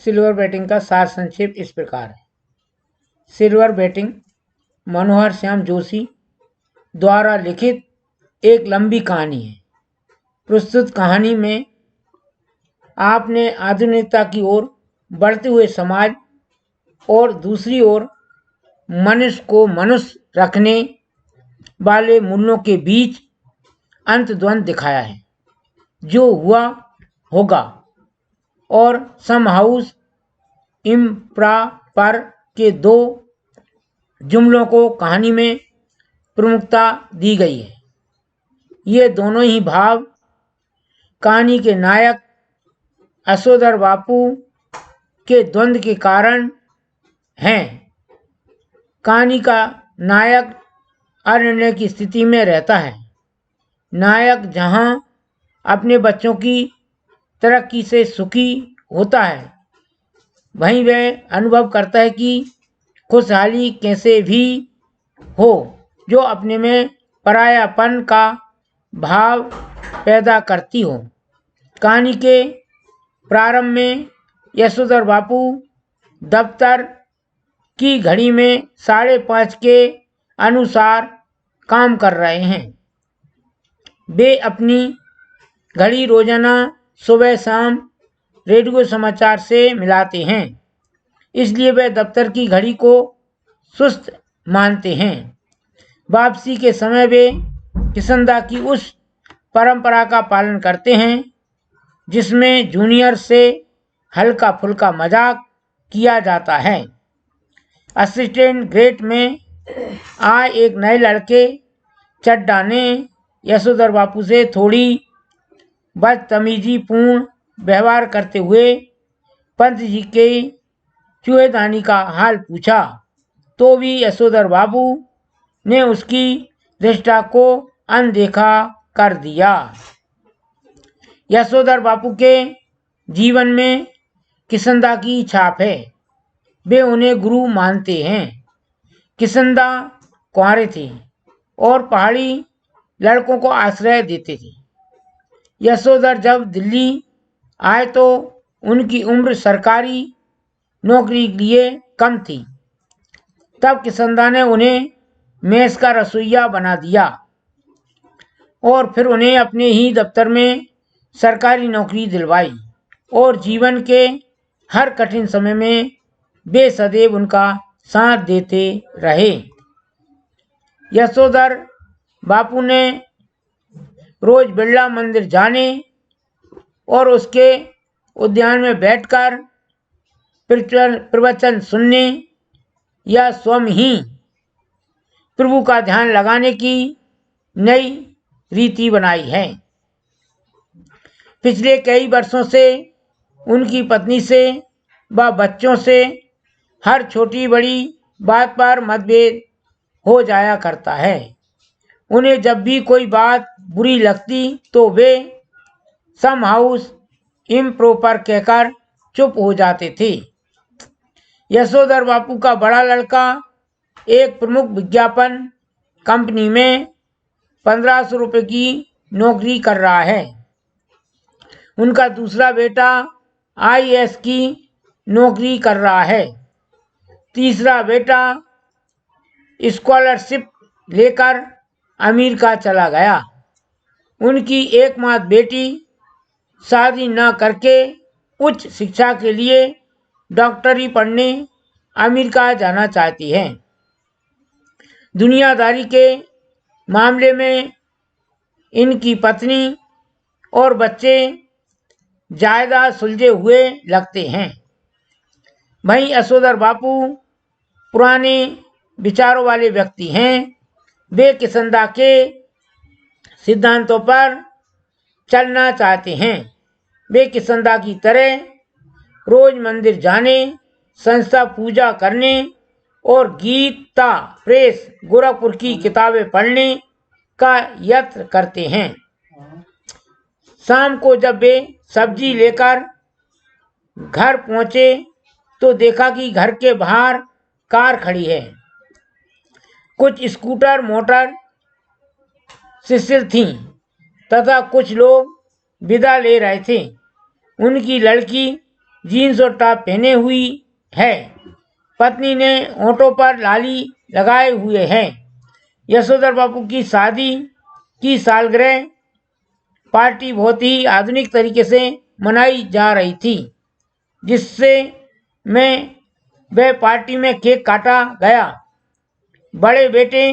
Silver batting का सार संक्षेप इस प्रकार है। सिल्वर बैटिंग मनोहर श्याम जोशी द्वारा लिखित एक लंबी कहानी है। प्रस्तुत कहानी में आपने आधुनिकता की ओर बढ़ते हुए समाज और दूसरी ओर मनुष्य को मनुष्य रखने वाले मूल्यों के बीच अंतद्वंद दिखाया है। जो हुआ होगा और सम हाउस इम्प्रॉपर के दो जुमलों को कहानी में प्रमुखता दी गई है। ये दोनों ही भाव कहानी के नायक यशोधर बापू के द्वंद्व के कारण हैं। कहानी का नायक अनिर्णय की स्थिति में रहता है। नायक जहां अपने बच्चों की तरक्की से सुखी होता है, वहीं वह अनुभव करता है कि खुशहाली कैसे भी हो जो अपने में परायापन का भाव पैदा करती हो। कहानी के प्रारंभ में यशोधर बापू दफ्तर की घड़ी में 5:30 के अनुसार काम कर रहे हैं। वे अपनी घड़ी रोजाना सुबह शाम रेडियो समाचार से मिलाते हैं, इसलिए वे दफ्तर की घड़ी को सुस्त मानते हैं। वापसी के समय वे किशनदा की उस परंपरा का पालन करते हैं जिसमें जूनियर से हल्का फुल्का मजाक किया जाता है। असिस्टेंट ग्रेट में आए एक नए लड़के चड्डा ने यशोधर बापू से थोड़ी बदतमीजीपूर्ण व्यवहार करते हुए पंत जी के चूहेदानी का हाल पूछा, तो भी यशोधर बाबू ने उसकी दृष्टा को अनदेखा कर दिया। यशोधर बापू के जीवन में किशनदा की छाप है। वे उन्हें गुरु मानते हैं। किशनदा कुंवारे थे और पहाड़ी लड़कों को आश्रय देते थे। यशोधर जब दिल्ली आए तो उनकी उम्र सरकारी नौकरी के लिए कम थी। तब किशनदा ने उन्हें मेस का रसोइया बना दिया और फिर उन्हें अपने ही दफ्तर में सरकारी नौकरी दिलवाई और जीवन के हर कठिन समय में वे सदैव उनका साथ देते रहे। यशोधर बापू ने रोज बिरला मंदिर जाने और उसके उद्यान में बैठकर प्रवचन सुनने या स्वयं ही प्रभु का ध्यान लगाने की नई रीति बनाई है। पिछले कई वर्षों से उनकी पत्नी से व बच्चों से हर छोटी बड़ी बात पर मतभेद हो जाया करता है। उन्हें जब भी कोई बात बुरी लगती तो वे सम हाउस इम्प्रॉपर कहकर चुप हो जाते थे। यशोधर बापू का बड़ा लड़का एक प्रमुख विज्ञापन कंपनी में 1500 रुपये की नौकरी कर रहा है। उनका दूसरा बेटा IAS की नौकरी कर रहा है। तीसरा बेटा स्कॉलरशिप लेकर अमेरिका चला गया। उनकी एकमात्र बेटी शादी न करके उच्च शिक्षा के लिए डॉक्टरी पढ़ने अमेरिका जाना चाहती है। दुनियादारी के मामले में इनकी पत्नी और बच्चे ज़्यादा सुलझे हुए लगते हैं। वहीं यशोधर बापू पुराने विचारों वाले व्यक्ति हैं। वे किशनदा के सिद्धांतों पर चलना चाहते हैं। वे किशनदा की तरह रोज मंदिर जाने, संस्था पूजा करने और गीता प्रेस गोरखपुर की किताबें पढ़ने का यत्न करते हैं। शाम को जब वे सब्जी लेकर घर पहुंचे तो देखा कि घर के बाहर कार खड़ी है। कुछ स्कूटर मोटर शिथिल थीं तथा कुछ लोग विदा ले रहे थे। उनकी लड़की जीन्स और टॉप पहने हुई है। पत्नी ने होंठों पर लाली लगाए हुए है। यशोधर बापू की शादी की सालगिरह पार्टी बहुत ही आधुनिक तरीके से मनाई जा रही थी, जिससे मैं वह पार्टी में केक काटा गया। बड़े बेटे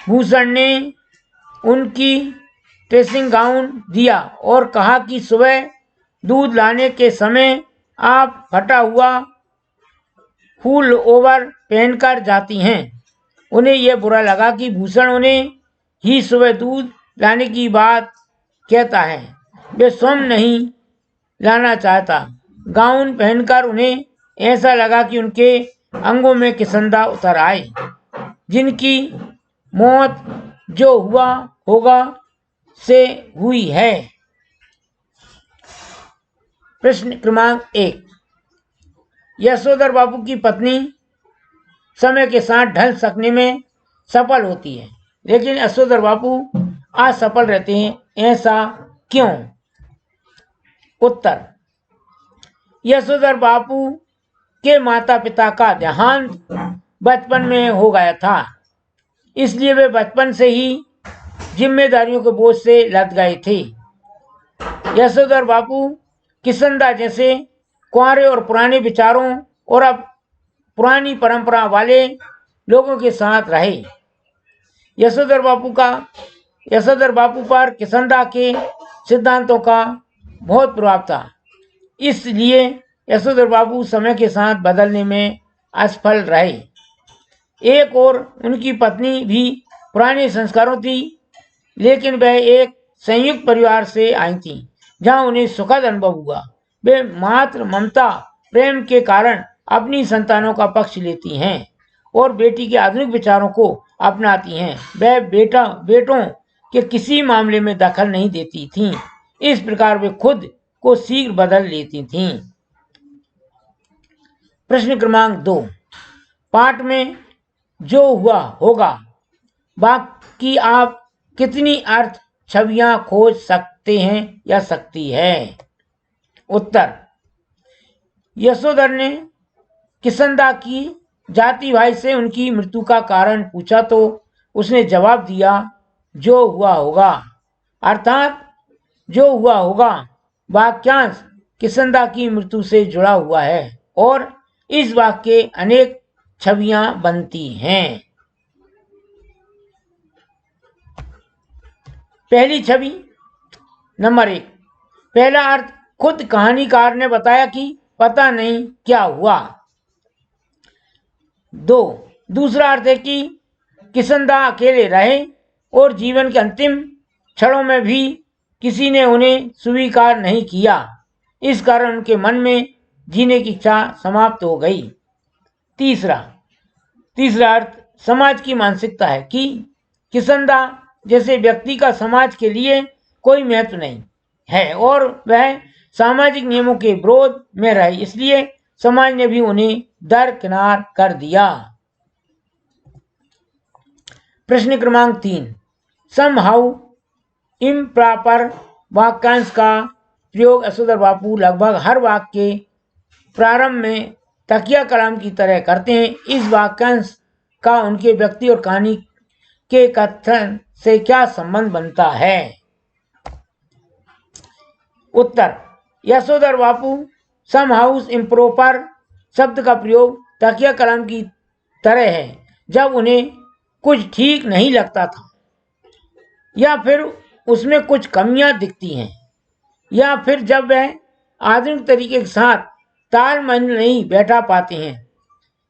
भूषण ने उनकी ड्रेसिंग गाउन दिया और कहा कि सुबह दूध लाने के समय आप फटा हुआ फुल ओवर पहनकर जाती हैं। उन्हें यह बुरा लगा कि भूषण उन्हें ही सुबह दूध लाने की बात कहता है। वे स्वयं नहीं लाना चाहता। गाउन पहनकर उन्हें ऐसा लगा कि उनके अंगों में किसंदा उतर आए, जिनकी मौत जो हुआ होगा से हुई है। प्रश्न क्रमांक 1। यशोधर बापू की पत्नी समय के साथ ढल सकने में सफल होती है, लेकिन यशोधर बापू असफल रहते हैं, ऐसा क्यों? उत्तर। यशोधर बापू के माता पिता का देहांत बचपन में हो गया था, इसलिए वे बचपन से ही जिम्मेदारियों के बोझ से लद गए थे। यशोधर बापू किसंदा जैसे कुंवारे और पुराने विचारों और अब पुरानी परंपरा वाले लोगों के साथ रहे। यशोधर बापू पर किसंदा के सिद्धांतों का बहुत प्रभाव था, इसलिए यशोधर बापू समय के साथ बदलने में असफल रहे। एक और उनकी पत्नी भी पुराने संस्कारों थी, लेकिन वह एक संयुक्त परिवार से आई थी, जहां उन्हें सुखद अनुभव हुआ। वे मातृ ममता प्रेम के कारण अपनी संतानों का पक्ष लेती हैं और बेटी के आधुनिक विचारों को अपनाती हैं। वह बेटों के किसी मामले में दखल नहीं देती थीं। इस प्रकार वे खुद को शीघ्र बदल लेती थीं। प्रश्न क्रमांक 2। पाठ में जो हुआ होगा वाक्य की आप कितनी अर्थ छवियां खोज सकते हैं या सकती है? उत्तर। यशोधर ने किसंदा की जाति भाई से उनकी मृत्यु का कारण पूछा तो उसने जवाब दिया, जो हुआ होगा। अर्थात जो हुआ होगा वाक्यांश किसंदा की मृत्यु से जुड़ा हुआ है और इस वाक्य के अनेक छवियां बनती हैं। पहली छवि नंबर 1। पहला अर्थ खुद कहानीकार ने बताया कि पता नहीं क्या हुआ। 2। दूसरा अर्थ है कि किसंदा अकेले रहे और जीवन के अंतिम क्षणों में भी किसी ने उन्हें स्वीकार नहीं किया, इस कारण उनके मन में जीने की इच्छा समाप्त हो गई। तीसरा अर्थ समाज की मानसिकता है कि किसंदा जैसे व्यक्ति का समाज के लिए कोई महत्व नहीं है और वह सामाजिक नियमों के विरोध में रहे, इसलिए समाज ने भी उन्हें दरकिनार कर दिया। प्रश्न क्रमांक 3। समहाउ इम्प्रॉपर वाक्यांश का प्रयोग यशोधर बापू लगभग हर वाक्य के प्रारंभ में तकिया कलाम की तरह करते हैं। इस वाक्यांश का उनके व्यक्ति और कहानी के कथन से क्या संबंध बनता है? उत्तर। यशोधर बापू सम हाउस इम्प्रॉपर शब्द का प्रयोग तकिया कलाम की तरह है जब उन्हें कुछ ठीक नहीं लगता था या फिर उसमें कुछ कमियां दिखती हैं या फिर जब वह आधुनिक तरीके के साथ तालमेल नहीं बैठा पाते हैं।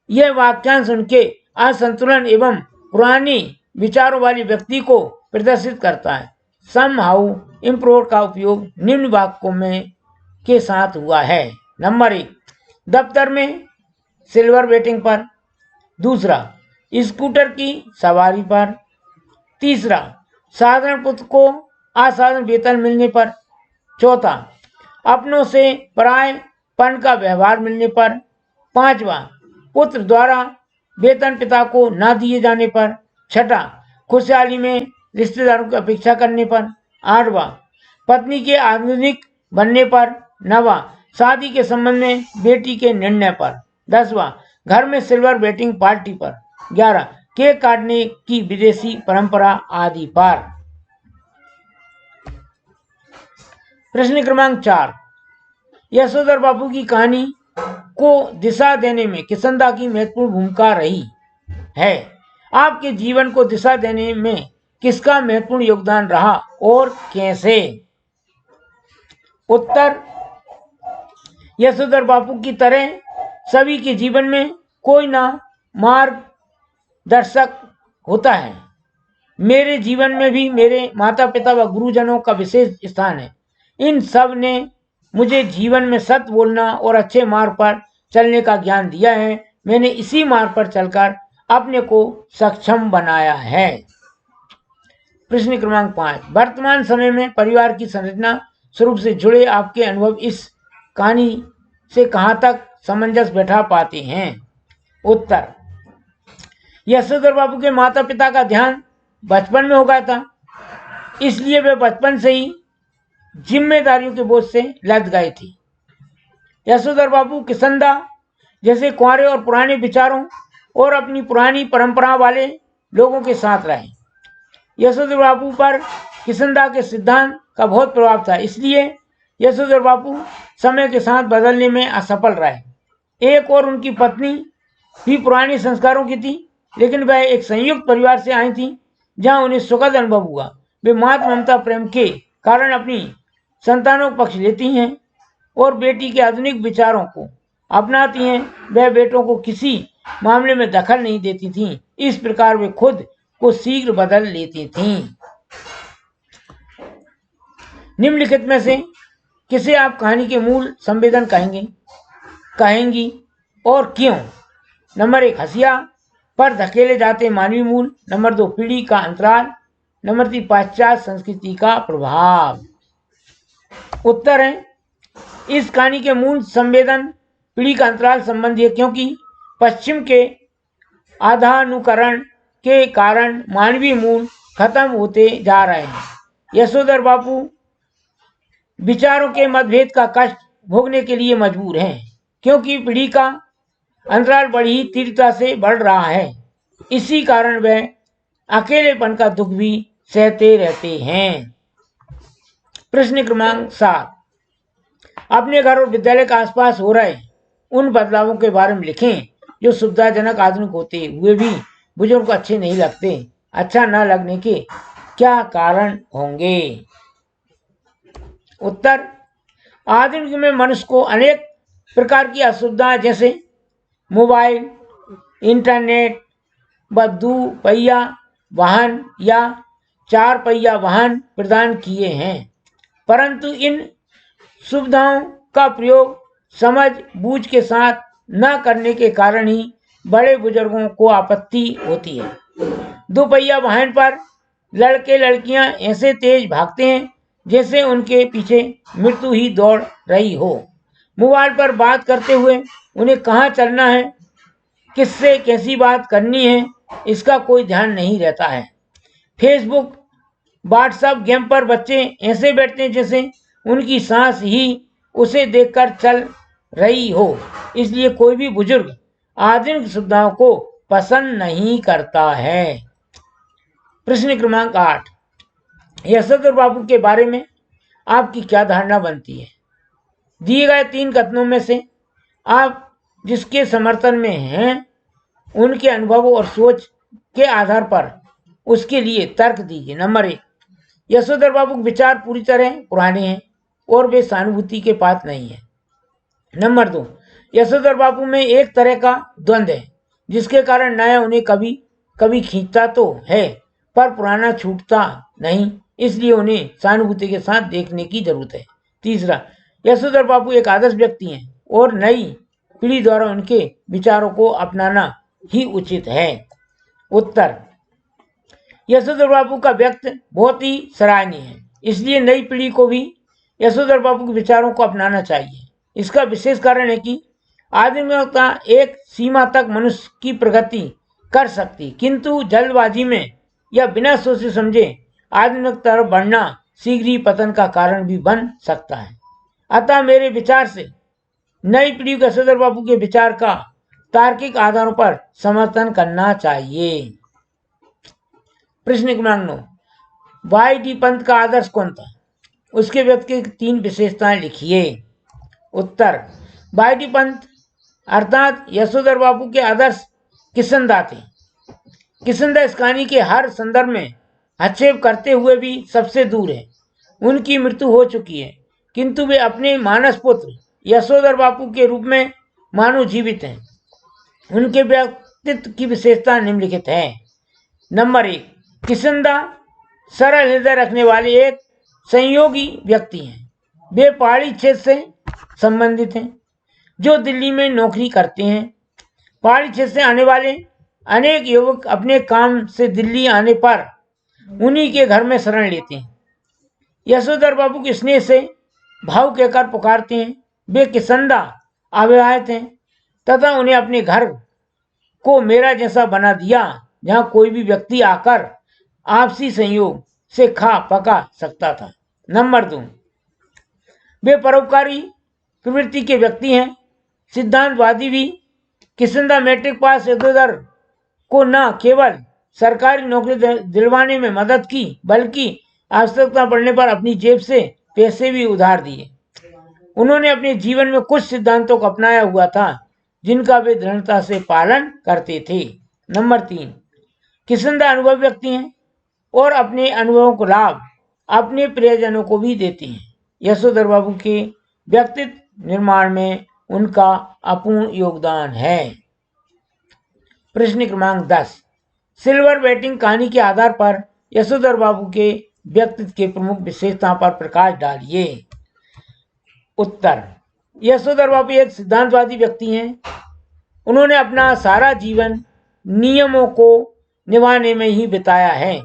यह वाक्यांश उनके असंतुलन एवं पुरानी विचारों वाले व्यक्ति को प्रदर्शित करता है। सम हाउ इम्प्रोव का उपयोग निम्न वाक्यों में के साथ हुआ है। नंबर 1, दफ्तर में सिल्वर वेटिंग पर। दूसरा, स्कूटर की सवारी पर। तीसरा, साधारण पुत्र को असाधारण वेतन मिलने पर। चौथा, अपनों से परायपन का व्यवहार मिलने पर। पांचवा, पुत्र द्वारा वेतन पिता को न दिए जाने पर। छठा, खुशहाली में रिश्तेदारों की अपेक्षा करने पर। आठवां, पत्नी के आधुनिक बनने पर। 9वां, शादी के संबंध में बेटी के निर्णय पर। 10वां, घर में सिल्वर वेटिंग पार्टी पर। 11, केक काटने की विदेशी परंपरा आदि पर। प्रश्न क्रमांक 4, यशोधर बापू की कहानी को दिशा देने में किसंदा की महत्वपूर्ण भूमिका रही है। आपके जीवन को दिशा देने में किसका महत्वपूर्ण योगदान रहा और कैसे? उत्तर, यशोधर बापू की तरह सभी के जीवन में कोई ना मार्गदर्शक होता है। मेरे जीवन में भी मेरे माता पिता व गुरुजनों का विशेष स्थान है। इन सब ने मुझे जीवन में सत्य बोलना और अच्छे मार्ग पर चलने का ज्ञान दिया है। मैंने इसी मार्ग पर चलकर अपने को सक्षम बनाया है। प्रश्न क्रमांक 5, वर्तमान समय में परिवार की संरचना स्वरूप से जुड़े आपके अनुभव इस कहानी से कहां तक सामंजस्य बैठा पाते हैं? उत्तर, यशोधर बापू के माता पिता का ध्यान बचपन में हो गया था, इसलिए वे बचपन से ही जिम्मेदारियों के बोझ से लद गए थे। यशोधर बापू किसंदा जैसे कुंवारे और पुराने विचारों और अपनी पुरानी परंपरा वाले लोगों के साथ रहे। यशोधर बापू पर किसंदा के सिद्धांत का बहुत प्रभाव था, इसलिए यशोधर बापू समय के साथ बदलने में असफल रहे। एक और उनकी पत्नी भी पुराने संस्कारों की थी, लेकिन वह एक संयुक्त परिवार से आई थी जहां उन्हें सुखद अनुभव हुआ। वे मातृ ममता प्रेम के कारण अपनी संतानों का पक्ष लेती हैं और बेटी के आधुनिक विचारों को अपनाती हैं। वह बेटों को किसी मामले में दखल नहीं देती थीं। इस प्रकार वे खुद को शीघ्र बदल लेती थीं। निम्नलिखित में से किसे आप कहानी के मूल संवेदन कहेंगी और क्यों? नंबर 1, हसिया पर धकेले जाते मानवीय मूल। नंबर 2, पीढ़ी का अंतराल। नंबर 3, पाश्चात्य संस्कृति का प्रभाव। उत्तर है, इस कहानी के मूल संवेदन पीढ़ी का अंतराल संबंधी है, क्योंकि पश्चिम के आधानुकरण के कारण मानवीय मूल खत्म होते जा रहे हैं। यशोधर बापू विचारों के मतभेद का कष्ट भोगने के लिए मजबूर हैं, क्योंकि पीढ़ी का अंतराल बड़ी तीव्रता से बढ़ रहा है। इसी कारण वह अकेलेपन का दुख भी सहते रहते हैं। प्रश्न क्रमांक 7, अपने घर और विद्यालय के आसपास हो रहे उन बदलावों के बारे में लिखें जो सुविधाजनक आधुनिक होते हुए भी बुजुर्ग को अच्छे नहीं लगते। अच्छा न लगने के क्या कारण होंगे? उत्तर, आधुनिक युग में मनुष्य को अनेक प्रकार की असुविधाएं जैसे मोबाइल, इंटरनेट व 2 पहिया वाहन या 4 पहिया वाहन प्रदान किए हैं, परंतु इन सुविधाओं का प्रयोग समझ बूझ के साथ न करने के कारण ही बड़े बुजुर्गों को आपत्ति होती है। 2 पहिया वाहन पर लड़के लड़कियां ऐसे तेज भागते हैं जैसे उनके पीछे मृत्यु ही दौड़ रही हो। मोबाइल पर बात करते हुए उन्हें कहाँ चलना है, किससे कैसी बात करनी है, इसका कोई ध्यान नहीं रहता है। फेसबुक, व्हाट्सएप गेम पर बच्चे ऐसे बैठते हैं जैसे उनकी सांस ही उसे देखकर चल रही हो। इसलिए कोई भी बुजुर्ग आधुनिक सुविधाओं को पसंद नहीं करता है। प्रश्न क्रमांक 8, यशोधर बापू के बारे में आपकी क्या धारणा बनती है? दिए गए 3 कथनों में से आप जिसके समर्थन में हैं, उनके अनुभवों और सोच के आधार पर उसके लिए तर्क दीजिए। नंबर 1, यशोधर बापू के विचार पूरी तरह पुराने हैं और वे सहानुभूति के पात्र नहीं है। नंबर 2, यशोधर बापू में एक तरह का द्वंद्व है, जिसके कारण नया उन्हें कभी कभी खींचता तो है पर पुराना छूटता नहीं, इसलिए उन्हें सहानुभूति के साथ देखने की जरूरत है। तीसरा, यशोधर बापू एक आदर्श व्यक्ति हैं और नई पीढ़ी द्वारा उनके विचारों को अपनाना ही उचित है। उत्तर, यशोधर बापू का व्यक्ति बहुत ही सराहनीय है, इसलिए नई पीढ़ी को भी यशोधर बापू के विचारों को अपनाना चाहिए। इसका विशेष कारण है कि आधुनिकता एक सीमा तक मनुष्य की प्रगति कर सकती, किंतु जल्दबाजी में या बिना सोचे समझे आधुनिक तरफ बढ़ना शीघ्र ही पतन का कारण भी बन सकता है। अतः मेरे विचार से नई पीढ़ी को यशोधर बाबू के विचार का तार्किक आधारों पर समर्थन करना चाहिए। प्रश्न क्रमांक 9, वाई डी पंत का आदर्श कौन था? उसके व्यक्ति की 3 विशेषताएं लिखिए। उत्तर, वाई डी पंत अर्थात यशोधर बाबू के आदर्श किशनदा थे। किशनदा इस कहानी के हर संदर्भ में हस्तक्षेप करते हुए भी सबसे दूर है। उनकी मृत्यु हो चुकी है, किंतु वे अपने मानस पुत्र यशोधर बापू के रूप में मानो जीवित हैं। उनके व्यक्तित्व की विशेषता निम्नलिखित है। नंबर 1, किशनदा सरल हृदय रखने वाले एक संयोगी व्यक्ति हैं। वे पहाड़ी क्षेत्र से संबंधित हैं, जो दिल्ली में नौकरी करते हैं। पहाड़ी क्षेत्र से आने वाले अनेक युवक अपने काम से दिल्ली आने पर उन्हीं के घर में शरण लेते हैं। यशोधर बाबू के स्नेह से भाव कहकर पुकारते हैं। वे किशनदा अविवाहित हैं तथा उन्हें अपने घर को मेरा जैसा बना दिया, जहां कोई भी व्यक्ति आकर आपसी संयोग से खा पका सकता था। नंबर 2, वे परोपकारी प्रवृत्ति के व्यक्ति हैं, सिद्धांतवादी भी। किशनदा मैट्रिक पास यशोधर को न केवल सरकारी नौकरी दिलवाने में मदद की, बल्कि आवश्यकता पड़ने पर अपनी जेब से पैसे भी उधार दिए। उन्होंने अपने जीवन में कुछ सिद्धांतों को अपनाया हुआ था, जिनका वे दृढ़ता से पालन करते थे। नंबर 3, किशनदा अनुभवी व्यक्ति हैं और अपने अनुभवों को लाभ अपने प्रियजनों को भी देते हैं। यशोधर बाबू के व्यक्तित्व निर्माण में उनका अपूर्ण योगदान है। प्रश्न क्रमांक 10, सिल्वर बैटिंग कहानी के आधार पर यशोधर बाबू के व्यक्तित्व के प्रमुख विशेषताओं पर प्रकाश डालिए। उत्तर, यशोधर बाबू एक सिद्धांतवादी व्यक्ति हैं। उन्होंने अपना सारा जीवन नियमों को निभाने में ही बिताया है।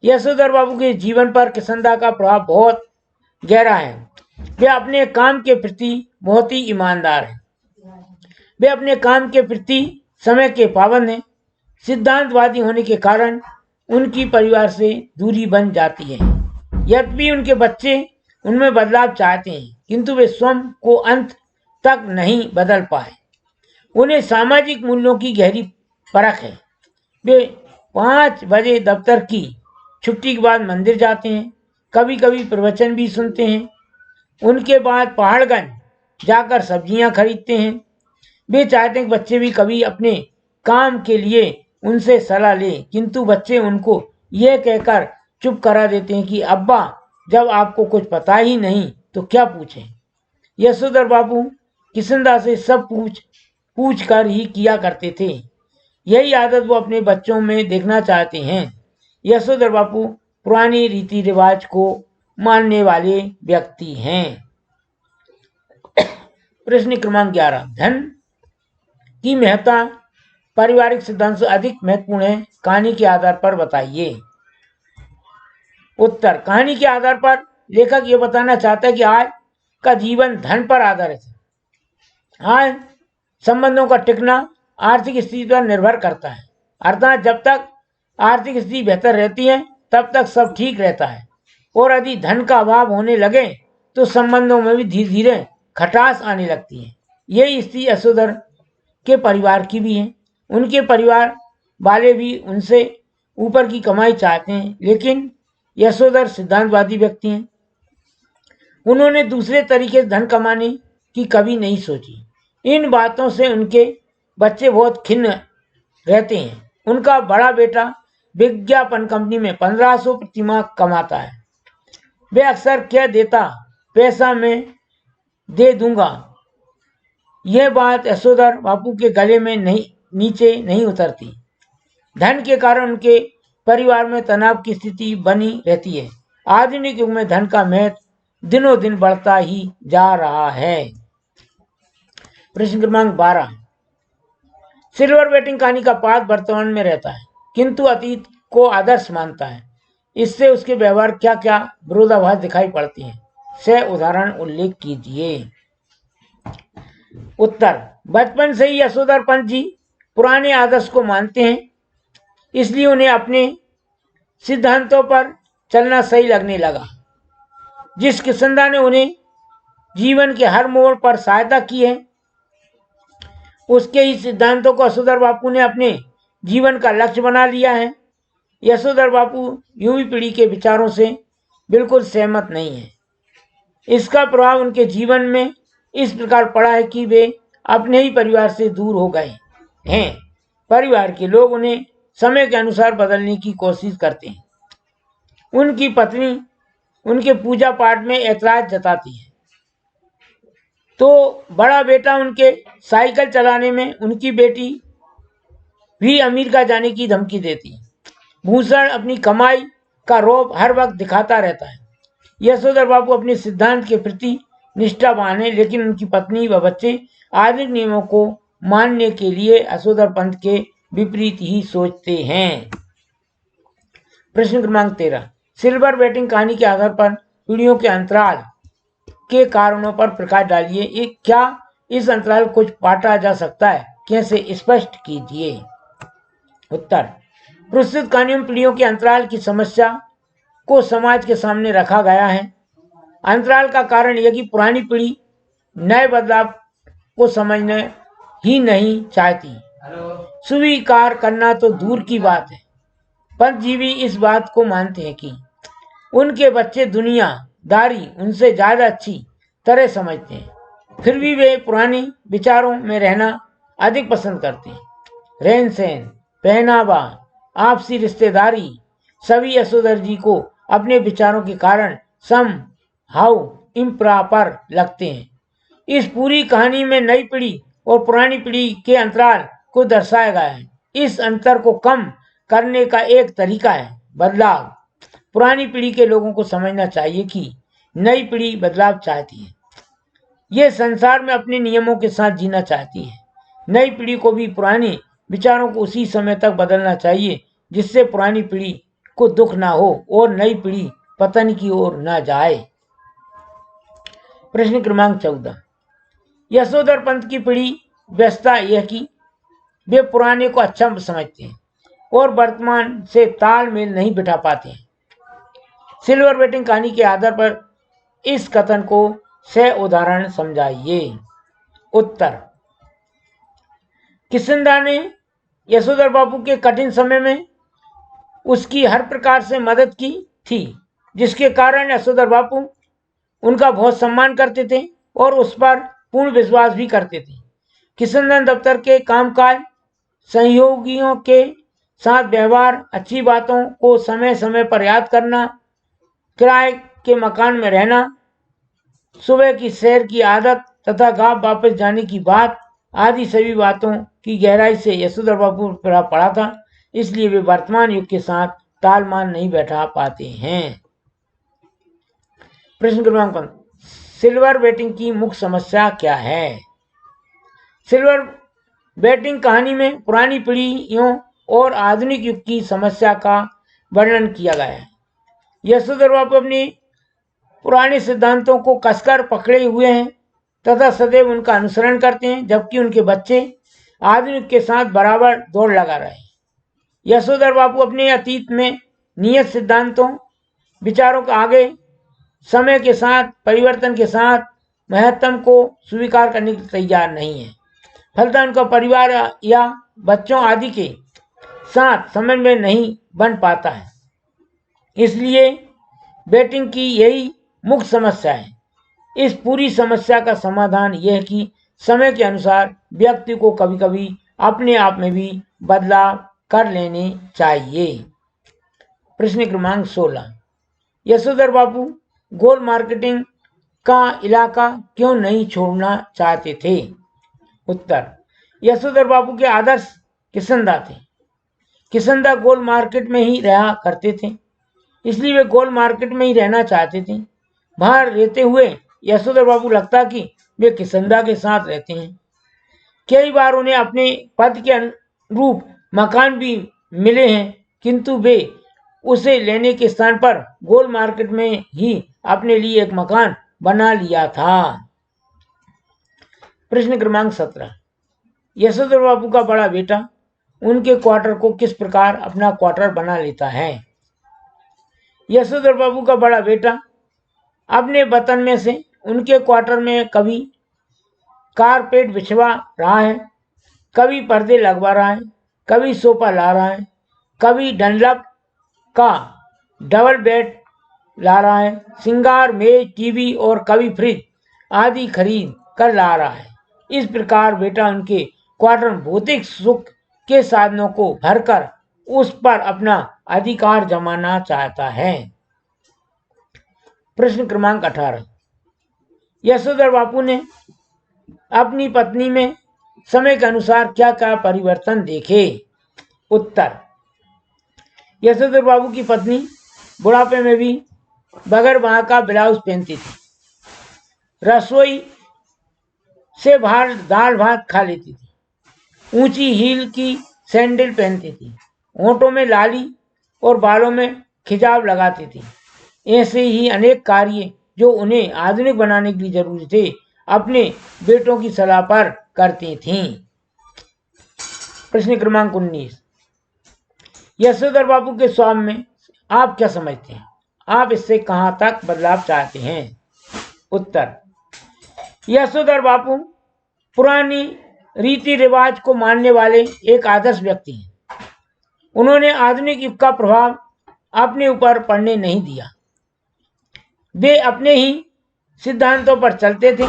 यशोधर बाबू के जीवन पर किशनदा का प्रभाव बहुत गहरा है। वे अपने काम के प्रति बहुत ही ईमानदार हैं। वे अपने काम के प्रति समय के पाबंद हैं। सिद्धांतवादी होने के कारण उनकी परिवार से दूरी बन जाती है। यद्यपि उनके बच्चे उनमें बदलाव चाहते हैं, किंतु वे स्वयं को अंत तक नहीं बदल पाए। उन्हें सामाजिक मूल्यों की गहरी परख है। वे 5 बजे दफ्तर की छुट्टी के बाद मंदिर जाते हैं, कभी कभी प्रवचन भी सुनते हैं। उनके बाद पहाड़गंज जाकर सब्जियां खरीदते हैं। वे चाहते हैं कि बच्चे भी कभी अपने काम के लिए उनसे सलाह लें, किंतु बच्चे उनको यह कहकर चुप करा देते हैं कि अब्बा, जब आपको कुछ पता ही नहीं तो क्या पूछें। यशोधर बाबू किशनदा से सब पूछ कर ही किया करते थे। यही आदत वो अपने बच्चों में देखना चाहते हैं। यशोधर बाबू पुरानी रीति रिवाज को मानने वाले व्यक्ति हैं। प्रश्न क्रमांक 11, धन की महत्ता पारिवारिक सिद्धांत से अधिक महत्वपूर्ण है, कहानी के आधार पर बताइए। उत्तर, कहानी के आधार पर लेखक ये बताना चाहता है कि आज का जीवन धन पर आधारित है। आज संबंधों का टिकना आर्थिक स्थिति पर निर्भर करता है। अर्थात जब तक आर्थिक स्थिति बेहतर रहती है तब तक सब ठीक रहता है, और यदि धन का अभाव होने लगे तो संबंधों में भी धीरे धीरे खटास आने लगती है। यही स्थिति यशोधर के परिवार की भी है। उनके परिवार वाले भी उनसे ऊपर की कमाई चाहते हैं, लेकिन यशोधर सिद्धांतवादी व्यक्ति हैं। उन्होंने दूसरे तरीके से धन कमाने की कभी नहीं सोची। इन बातों से उनके बच्चे बहुत खिन्न रहते हैं। उनका बड़ा बेटा विज्ञापन कंपनी में 1500 प्रति माह कमाता है। वे अक्सर कह देता, पैसा मैं दे दूंगा। यह बात यशोधर बापू के गले में नीचे नहीं उतरती। धन के कारण उनके परिवार में तनाव की स्थिति बनी रहती है। आधुनिक युग में धन का महत्व दिनों दिन बढ़ता ही जा रहा है। प्रश्न क्रमांक 12, सिल्वर बैटिंग कहानी का पात्र वर्तमान में रहता है, किंतु अतीत को आदर्श मानता है। इससे उसके व्यवहार क्या क्या विरोधाभास दिखाई पड़ती हैं, से उदाहरण उल्लेख कीजिए। उत्तर, बचपन से ही यशोधर पंत जी पुराने आदर्श को मानते हैं, इसलिए उन्हें अपने सिद्धांतों पर चलना सही लगने लगा। जिस किशनदा ने उन्हें जीवन के हर मोड़ पर सहायता की है। उसके ही सिद्धांतों को यशोधर बापू ने अपने जीवन का लक्ष्य बना लिया है। यशोधर बापू युवी पीढ़ी के विचारों से बिल्कुल सहमत नहीं है। इसका प्रभाव उनके जीवन में इस प्रकार पड़ा है कि वे अपने ही परिवार से दूर हो गए हैं। परिवार के लोग उन्हें समय के अनुसार बदलने की कोशिश करते हैं। उनकी पत्नी उनके पूजा पाठ में ऐतराज जताती है तो बड़ा बेटा उनके साइकिल चलाने में उनकी बेटी भी अमेरिका जाने की धमकी देती है। भूषण अपनी कमाई का रौब हर वक्त दिखाता रहता है। यशोधर बाबू अपने सिद्धांत के प्रति निष्ठावान है, लेकिन उनकी पत्नी व बच्चे आधुनिक नियमों को मानने के लिए यशोधर पंथ के विपरीत ही सोचते हैं। प्रश्न क्रमांक 13, सिल्वर बैटिंग कहानी के आधार पर पीढ़ियों के अंतराल के कारणों पर प्रकाश डालिए। क्या इस अंतराल कुछ पाटा जा सकता है? कैसे? स्पष्ट कीजिए। उत्तर, प्रस्तुत कहानियों में पीढ़ियों के अंतराल की समस्या को समाज के सामने रखा गया है। अंतराल का कारण यह कि पुरानी पीढ़ी नए बदलाव को समझने ही नहीं चाहती। स्वीकार करना तो दूर की बात है। पंथजीवी इस बात को मानते हैं कि उनके बच्चे दुनियादारी उनसे ज्यादा अच्छी तरह समझते हैं, फिर भी वे पुरानी विचारों में रहना अधिक पसंद करते हैं। रहन सहन, पहनावा, आपसी रिश्तेदारी सभी यशोधर जी को अपने विचारों के कारण सम हाउ इम्प्रॉपर लगते हैं। इस पूरी कहानी में नई पीढ़ी और पुरानी पीढ़ी के अंतराल को दर्शाया गया है। इस अंतर को कम करने का एक तरीका है बदलाव। पुरानी पीढ़ी के लोगों को समझना चाहिए कि नई पीढ़ी बदलाव चाहती है। ये संसार में अपने नियमों के साथ जीना चाहती है। नई पीढ़ी को भी पुराने विचारों को उसी समय तक बदलना चाहिए जिससे पुरानी पीढ़ी को दुख ना हो और नई पीढ़ी पतन की ओर ना जाए। प्रश्न क्रमांक 14, यशोधर पंथ की पीढ़ी व्यस्तता यह कि वे पुराने को अच्छा समझते हैं और वर्तमान से तालमेल नहीं बिठा पाते हैं। सिल्वर बैटिंग कहानी के आधार पर इस कथन को सह उदाहरण समझाइए। उत्तर, किशनदा ने यशोधर बाबू के कठिन समय में उसकी हर प्रकार से मदद की थी, जिसके कारण यशोधर बाबू उनका बहुत सम्मान करते थे और उस पर पूर्ण विश्वास भी करते थे। किशनदान दफ्तर के कामकाज, सहयोगियों के साथ व्यवहार, अच्छी बातों को समय समय पर याद करना, किराए के मकान में रहना, सुबह की सैर की आदत तथा गांव वापस जाने की बात आदि सभी बातों की गहराई से यशोधर बाबू पर पड़ा था। इसलिए वे वर्तमान युग के साथ तालमान नहीं बैठा पाते हैं। प्रश्न क्रमांक 5, सिल्वर बैटिंग की मुख्य समस्या क्या है? सिल्वर बैटिंग कहानी में पुरानी पीढ़ियों और आधुनिक युग की समस्या का वर्णन किया गया है। यशोधर बाबू अपने पुराने सिद्धांतों को कसकर पकड़े हुए हैं तथा सदैव उनका अनुसरण करते हैं, जबकि उनके बच्चे आधुनिक के साथ बराबर दौड़ लगा रहे हैं। यशोधर बाबू अपने अतीत में नियत सिद्धांतों विचारों का आगे समय के साथ परिवर्तन के साथ महत्व को स्वीकार करने के लिए तैयार नहीं है। फलतः उनका परिवार या बच्चों आदि के साथ समन्वय नहीं बन पाता है। इसलिए बैटिंग की यही मुख्य समस्या है। इस पूरी समस्या का समाधान यह है कि समय के अनुसार व्यक्ति को कभी कभी अपने आप में भी बदलाव कर लेने चाहिए। प्रश्न क्रमांक 16, यशोधर बाबू गोल मार्केटिंग का इलाका क्यों नहीं छोड़ना चाहते थे? उत्तर, यशोधर बाबू के आदर्श किशनदा थे। किशनदा गोल मार्केट में ही रहा करते थे, इसलिए वे गोल मार्केट में ही रहना चाहते थे। वहां रहते हुए यशोधर बाबू लगता कि वे किशनदा के साथ रहते हैं। कई बार उन्हें अपने पद के अनुरूप मकान भी मिले हैं, किंतु वे उसे लेने के स्थान पर गोल मार्केट में ही अपने लिए एक मकान बना लिया था। प्रश्न क्रमांक 17, यशोधर बाबू का बड़ा बेटा उनके क्वार्टर को किस प्रकार अपना क्वार्टर बना लेता है? यशोधर बाबू का बड़ा बेटा अपने वतन में से उनके क्वार्टर में कभी कारपेट बिछवा रहा है, कभी पर्दे लगवा रहा है, कभी सोफा ला रहा है, कभी डनलप का डबल बेड ला रहा है, सिंगार मेज, टीवी और कभी फ्रिज आदि खरीद कर ला रहा है। इस प्रकार बेटा उनके क्वार्टर में भौतिक सुख के साधनों को भरकर उस पर अपना अधिकार जमाना चाहता है। प्रश्न क्रमांक 18। यशोधर बापू ने अपनी पत्नी में समय के अनुसार क्या क्या परिवर्तन देखे? उत्तर। यशोधर बाबू की पत्नी बुढ़ापे में भी बगैर बांह का ब्लाउज पहनती थी, रसोई से बाहर दाल भात खा लेती थी, ऊंची हील की सैंडल पहनती थी, होंठों में लाली और बालों में खिजाव लगाती थी। ऐसे ही अनेक कार्य जो उन्हें आधुनिक बनाने की जरूरत थे अपने बेटों की सलाह पर करती थीं। प्रश्न क्रमांक 19। यशोधर बाबू के स्वभाव में आप क्या समझते हैं? आप इससे कहां तक बदलाव चाहते हैं? उत्तर। यशोधर बापू पुरानी रीति रिवाज को मानने वाले एक आदर्श व्यक्ति हैं। उन्होंने आधुनिक युग का प्रभाव अपने ऊपर पड़ने नहीं दिया। वे अपने ही सिद्धांतों पर चलते थे,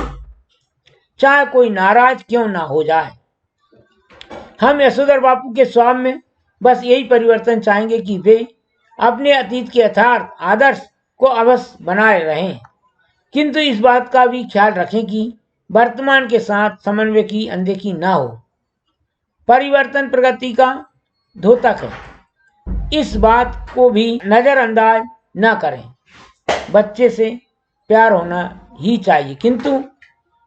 चाहे कोई नाराज क्यों ना हो जाए। हम यशोधर बापू के स्वभाव में बस यही परिवर्तन चाहेंगे कि वे अपने अतीत के यथार्थ आदर्श को अवश्य बनाए रहें, किंतु इस बात का भी ख्याल रखें कि वर्तमान के साथ समन्वय की अनदेखी ना हो। परिवर्तन प्रगति का द्योतक है, इस बात को भी नजरअंदाज न करें। बच्चे से प्यार होना ही चाहिए, किंतु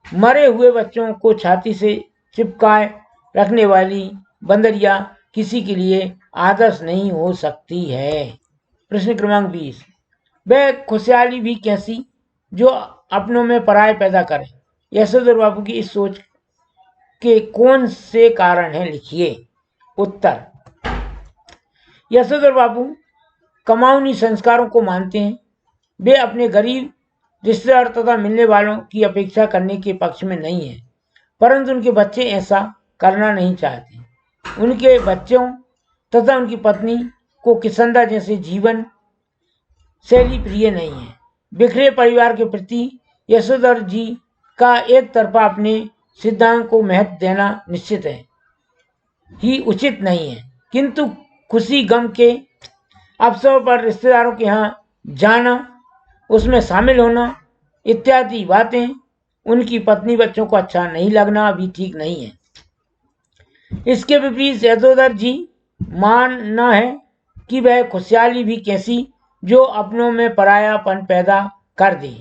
मरे हुए बच्चों को छाती से चिपकाए रखने वाली बंदरिया किसी के लिए आदर्श नहीं हो सकती है। प्रश्न क्रमांक 20। वह खुशहाली भी कैसी जो अपनों में पराये पैदा करे? यशोधर बाबू की इस सोच के कौन से कारण हैं, लिखिए। उत्तर। यशोधर बाबू कमाऊनी संस्कारों को मानते हैं। वे अपने गरीब रिश्तेदार तथा मिलने वालों की अपेक्षा करने के पक्ष में नहीं है, परंतु उनके बच्चे ऐसा करना नहीं चाहते। उनके बच्चों तथा उनकी पत्नी को किसंदा जैसे जीवन शैली प्रिय नहीं है। बिखरे परिवार के प्रति यशोधर जी का एक तरफा अपने सिद्धांत को महत्व देना निश्चित है ही उचित नहीं है, किंतु खुशी गम के अवसरों पर रिश्तेदारों के यहाँ जाना, उसमें शामिल होना इत्यादि बातें उनकी पत्नी बच्चों को अच्छा नहीं लगना भी ठीक नहीं है। इसके विपरीत यशोधर जी मानना है कि वह खुशहाली भी कैसी जो अपनों में परायापन पैदा कर दे।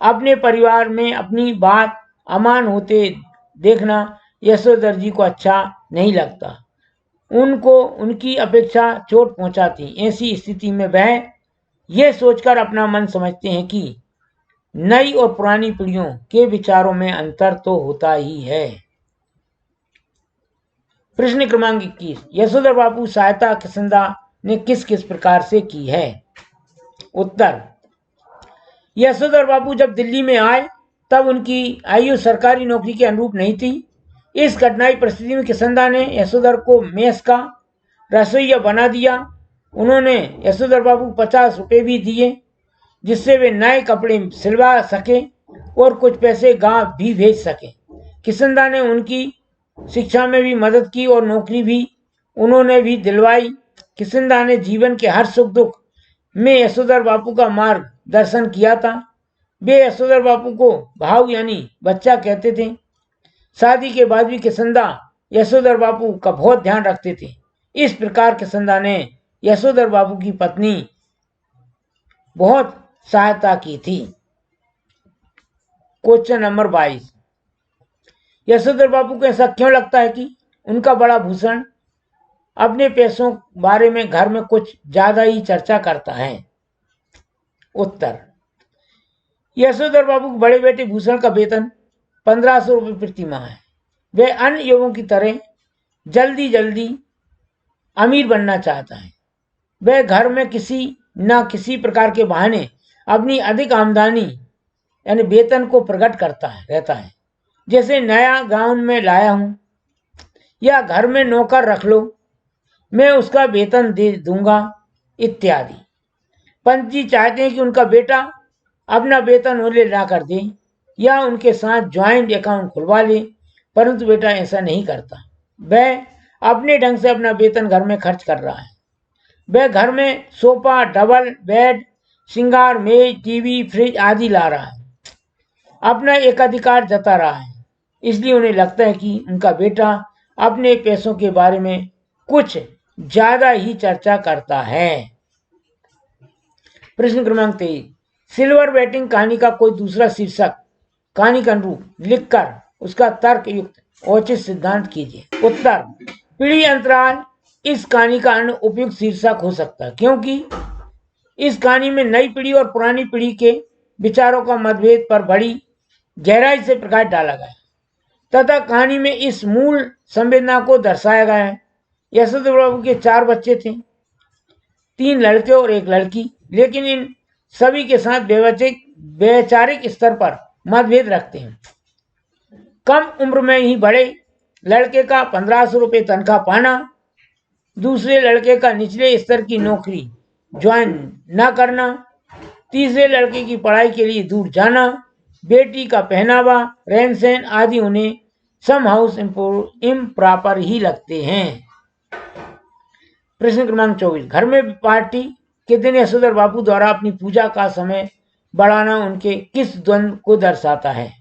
अपने परिवार में अपनी बात अमान होते देखना यशोधर जी को अच्छा नहीं लगता, उनको उनकी अपेक्षा चोट पहुंचाती। ऐसी स्थिति में वह यह सोचकर अपना मन समझते हैं कि नई और पुरानी पीढ़ियों के विचारों में अंतर तो होता ही है। प्रश्न क्रमांक 21। यशोधर बापू सहायता किसंदा ने किस किस प्रकार से की है? उत्तर। यशोधर बापू जब दिल्ली में आए तब उनकी आयु सरकारी नौकरी के अनुरूप नहीं थी। इस कठिनाई परिस्थिति में किसंदा ने यशोधर को मेस का रसोइया बना दिया। उन्होंने यशोधर बाबू को 50 रुपये भी दिए, जिससे वे नए कपड़े सिलवा सके और कुछ पैसे गांव भी भेज सके। किसंदा ने उनकी शिक्षा में भी मदद की और नौकरी भी उन्होंने भी दिलवाई। किसंदा ने जीवन के हर सुख दुख में यशोधर बापू का मार्गदर्शन किया था। वे यशोधर बापू को भाऊ यानी बच्चा कहते थे। शादी के बाद भी किसंदा यशोधर बापू का बहुत ध्यान रखते थे। इस प्रकार किसंदा ने यशोधर बापू की पत्नी बहुत सहायता की थी। Question number 22। यशोधर बापू को ऐसा क्यों लगता है कि उनका बड़ा भूषण अपने पैसों बारे में घर में कुछ ज्यादा ही चर्चा करता है? उत्तर। यशोधर बाबू के बड़े बेटे भूषण का वेतन 1500 रुपये प्रति माह है। वह अन्य युवकों की तरह जल्दी जल्दी अमीर बनना चाहता है। वह घर में किसी न किसी प्रकार के बहाने अपनी अधिक आमदनी यानी वेतन को प्रकट करता है रहता है। जैसे नया गाउन में लाया हूं, या घर में नौकर रख लो, मैं उसका वेतन दे दूंगा, इत्यादि। पंत जी चाहते हैं कि उनका बेटा अपना वेतन उन्हें ला कर दे या उनके साथ ज्वाइंट अकाउंट खुलवा ले, परंतु बेटा ऐसा नहीं करता। वह अपने ढंग से अपना वेतन घर में खर्च कर रहा है। वह घर में सोफा, डबल बेड, श्रृंगार मेज, टीवी, फ्रिज आदि ला रहा है, अपना एकाधिकार जता रहा है। इसलिए उन्हें लगता है कि उनका बेटा अपने पैसों के बारे में कुछ ज्यादा ही चर्चा करता है। प्रश्न क्रमांक 23, सिल्वर बैटिंग कहानी का कोई दूसरा शीर्षक कहानी के अनुरूप लिखकर उसका तर्क युक्त औचित्य सिद्धांत कीजिए। उत्तर, पीढ़ी अंतराल इस कहानी का अन्य उपयुक्त शीर्षक हो सकता है, क्योंकि इस कहानी में नई पीढ़ी और पुरानी पीढ़ी के विचारों का मतभेद पर बड़ी गहराई से प्रकाश डाला गया तथा कहानी में इस मूल संवेदना को दर्शाया गया है। यशोधर बाबू के 4 बच्चे थे, 3 लड़के और 1 लड़की, लेकिन इन सभी के साथ वैचारिक स्तर पर मतभेद रखते हैं। कम उम्र में ही बड़े लड़के का 1500 रुपये तनख्वाह पाना, दूसरे लड़के का निचले स्तर की नौकरी ज्वाइन न करना, तीसरे लड़के की पढ़ाई के लिए दूर जाना, बेटी का पहनावा, रहन सहन आदि उन्हें सम हाउस इम्प्रॉपर ही लगते हैं। प्रश्न क्रमांक 24, घर में पार्टी के दिन यशोधर बापू द्वारा अपनी पूजा का समय बढ़ाना उनके किस द्वंद्व को दर्शाता है?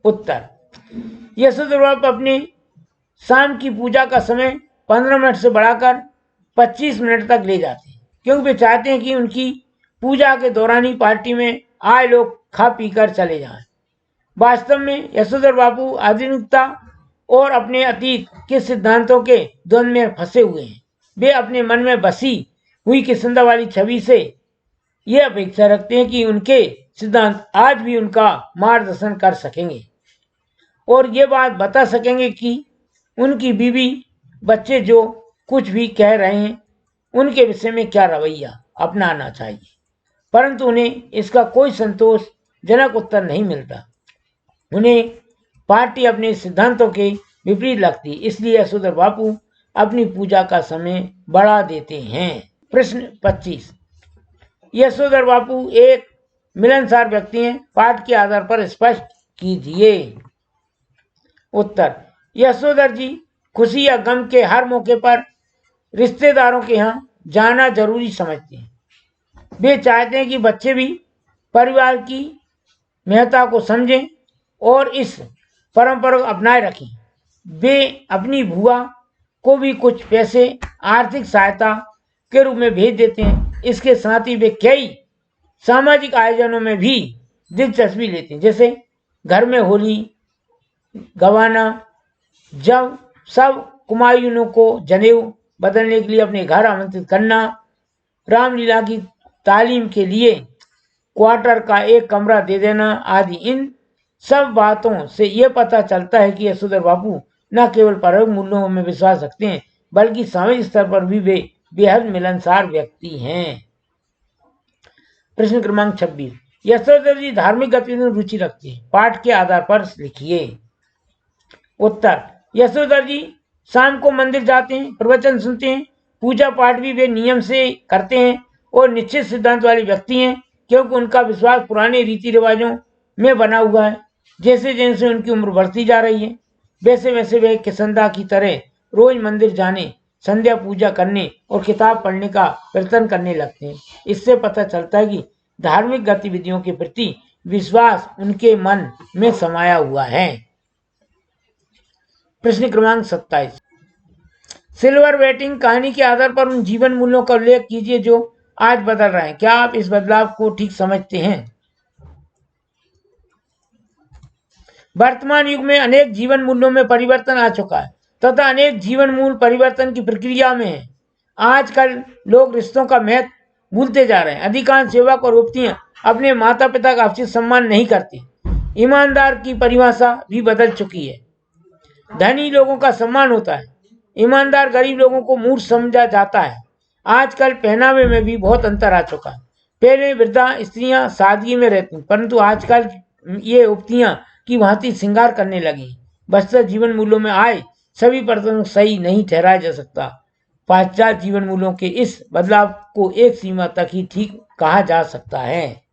उत्तर, यशोधर बापू अपने शाम की पूजा का समय 15 मिनट से बढ़ाकर 25 मिनट तक ले जाते हैं, क्योंकि वे चाहते हैं कि उनकी पूजा के दौरान ही पार्टी में आए लोग खा पी कर चले जाएं। वास्तव में यशोधर बापू आधुनिकता और अपने अतीत के सिद्धांतों के द्वंद्व में फंसे हुए हैं। वे अपने मन में बसी हुई किस्मत वाली छवि से यह अपेक्षा रखते हैं कि उनके सिद्धांत आज भी उनका मार्गदर्शन कर सकेंगे और ये बात बता सकेंगे कि उनकी बीवी बच्चे जो कुछ भी कह रहे हैं उनके विषय में क्या रवैया अपनाना चाहिए, परंतु उन्हें इसका कोई संतोषजनक उत्तर नहीं मिलता। उन्हें पार्टी अपने सिद्धांतों के विपरीत लगती, इसलिए यशोधर बापू अपनी पूजा का समय बढ़ा देते हैं। प्रश्न 25, यशोधर बापू एक मिलनसार व्यक्ति हैं, पाठ के आधार पर स्पष्ट कीजिए। उत्तर, यशोधर जी खुशी या गम के हर मौके पर रिश्तेदारों के यहाँ जाना जरूरी समझते हैं। वे चाहते हैं कि बच्चे भी परिवार की महत्ता को समझें और इस परंपरा को अपनाए रखें। वे अपनी बुआ को भी कुछ पैसे आर्थिक सहायता के रूप में भेज देते हैं। इसके साथ ही वे कई सामाजिक आयोजनों में भी दिलचस्पी लेते हैं, जैसे घर में होली गवाना, जब सब कुमायूनों को जनेऊ बदलने के लिए अपने घर आमंत्रित करना, रामलीला की तालीम के लिए क्वार्टर का एक कमरा दे देना आदि। इन सब बातों से यह पता चलता है कि यशोधर बापू न केवल पारिवारिक मूल्यों में विश्वास रखते हैं बल्कि सामाजिक स्तर पर भी वे बेहद मिलनसार व्यक्ति हैं। प्रश्न क्रमांक 26, यशोधर जी धार्मिक गतिविधियों में रुचि रखते हैं, पाठ के आधार पर लिखिए। उत्तर, यशोधर जी शाम को मंदिर जाते हैं, प्रवचन सुनते हैं, पूजा पाठ भी वे नियम से करते हैं और निश्चित सिद्धांत वाले व्यक्ति हैं, क्योंकि उनका विश्वास पुराने रीति रिवाजों में बना हुआ है। जैसे जैसे उनकी उम्र बढ़ती जा रही है वैसे वैसे वे किसंदा की तरह रोज मंदिर जाने, संध्या पूजा करने और किताब पढ़ने का प्रयत्न करने लगते हैं। इससे पता चलता है कि धार्मिक गतिविधियों के प्रति विश्वास उनके मन में समाया हुआ है। प्रश्न क्रमांक 27, सिल्वर बैटिंग कहानी के आधार पर उन जीवन मूल्यों का उल्लेख कीजिए जो आज बदल रहे हैं। क्या आप इस बदलाव को ठीक समझते हैं? वर्तमान युग में अनेक जीवन मूल्यों में परिवर्तन आ चुका है तथा अनेक जीवन मूल परिवर्तन की प्रक्रिया में है। आजकल लोग रिश्तों का महत्व भूलते जा रहे हैं। अधिकांश सेवक और युवतियां अपने माता पिता का उचित सम्मान नहीं करती। ईमानदार की परिभाषा भी बदल चुकी है। धनी लोगों का सम्मान होता है, ईमानदार गरीब लोगों को मूर्ख समझा जाता है। आजकल पहनावे में भी बहुत अंतर आ चुका है। पहले वृद्धा स्त्रियां सादगी में रहती, परंतु आजकल ये युवतियां की भांति श्रृंगार करने लगी। वस्तुतः जीवन मूल्यों में आए सभी परिवर्तन सही नहीं ठहराया जा सकता। पाश्चात्य जीवन मूल्यों के इस बदलाव को एक सीमा तक ही ठीक कहा जा सकता है।